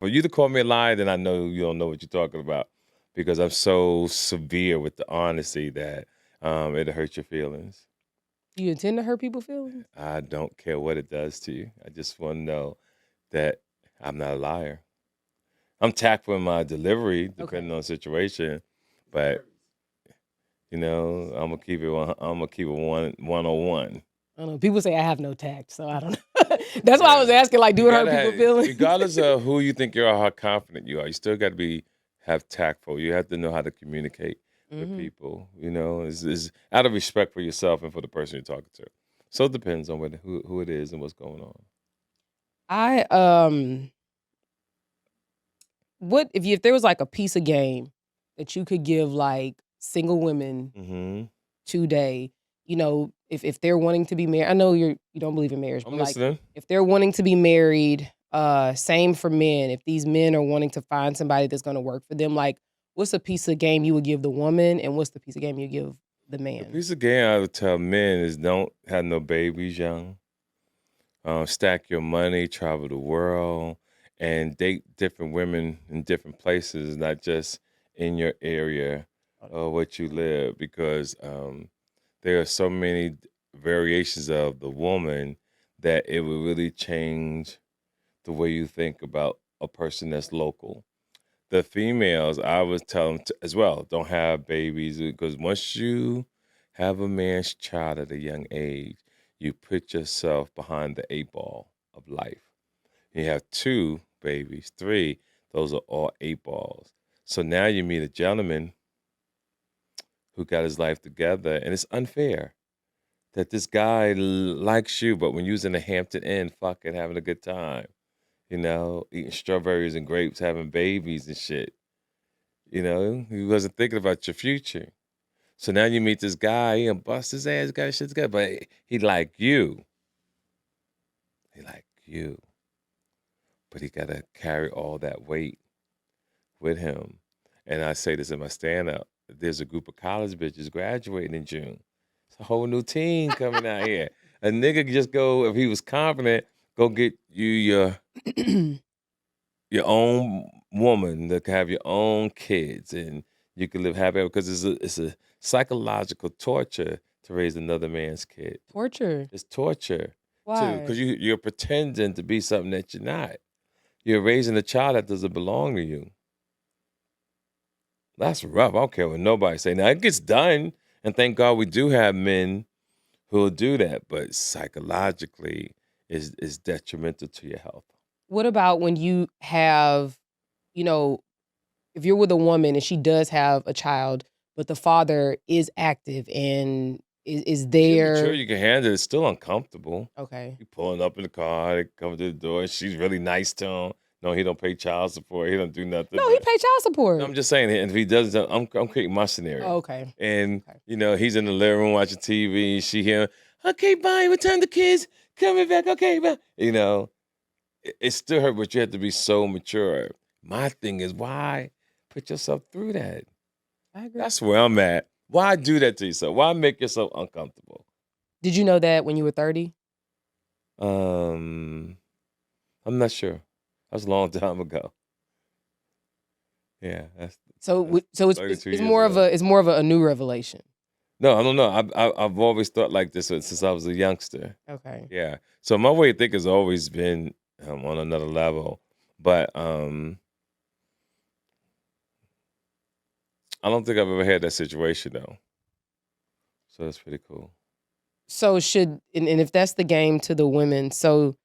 For you to call me a liar, then I know you don't know what you're talking about because I'm so severe with the honesty that it'll hurt your feelings. Do you intend to hurt people's feelings? I don't care what it does to you. I just want to know that I'm not a liar. I'm tactful in my delivery, depending Okay. on the situation, but I'm gonna keep it. I'm gonna keep it 101. I don't know. People say I have no tact, so I don't know. That's why I was Yeah, asking, like, you do it hurt gotta people's have, feelings? regardless of who you think you are, how confident you are. You still got to have tactful. You have to know how to communicate with Mhm. people. Is out of respect for yourself and for the person you're talking to. So it depends on who it is and what's going on. I what if there was like a piece of game that you could give like single women Hmm. today, if they're wanting to be married. I know you don't believe in marriage, I'm but like listening. if they're wanting to be married, same for men. If these men are wanting to find somebody that's gonna work for them, like what's a piece of game you would give the woman and what's the piece of game you give the The man? piece of game I would tell men is don't have no babies young. Stack your money, travel the world, and date different women in different places, not just in your area Oh, that's or what you live, because there are so many variations of the woman that it will really change the way you think about a person that's local. The females, I would tell them as well, don't have babies because once you have a man's child at a young age, you put yourself behind the eight ball of life. You have two babies, three, those are all eight balls. So now you meet a gentleman who got his life together, and it's unfair that this guy likes you, but when you was in the Hampton Inn, fucking having a good time, eating strawberries and grapes, having babies and shit. He wasn't thinking about your future. So now you meet this guy, he done bust his ass, got his shit together, but he like you. He like you. But he gotta carry all that weight with him. And I say this in my stand-up. There's a group of college bitches graduating in June. It's a whole new team coming out here. A nigga could just go, if he was confident, go get you your own woman that can have your own kids and you can live happy because it's a psychological torture to raise another man's kid. Torture. It's torture too because Why? you're pretending to be something that you're not. You're raising a child that doesn't belong to you. That's rough. I don't care what nobody say. Now it gets done, and thank God we do have men who'll do that. But psychologically, is detrimental to your health. What about when you have, you know, if you're with a woman and she does have a child, but the father is active and is If you're mature, there? you can handle it. It's still uncomfortable. Okay. You pulling up in the car, they come to the door. She's really nice to him. No, he don't pay child support. He don't do nothing. No, he But paid child no, support. I'm just saying, if he doesn't, I'm creating my Oh, scenario. okay. And Okay. he's in the living room watching TV. She hear, okay, bye. What time the kids coming back? Okay, bye. It still hurt, but you have to be so mature. My thing is, why put yourself through that? I agree. That's where I'm at. Why do that to yourself? Why make yourself uncomfortable? Did you know that when you were 30? Um, I'm not sure. That's a long time ago. Yeah, that's So thirty-two it's years more of ago. a new revelation. No, I don't know. I've always thought like this since I was a youngster. Okay. Yeah, so my way of thinking has always been on another level, but I don't think I've ever had that situation though. So that's pretty cool. So and if that's the game to the women, so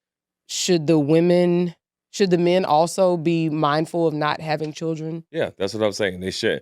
should the men also be mindful of not having children? Yeah, that's what I'm saying. They should.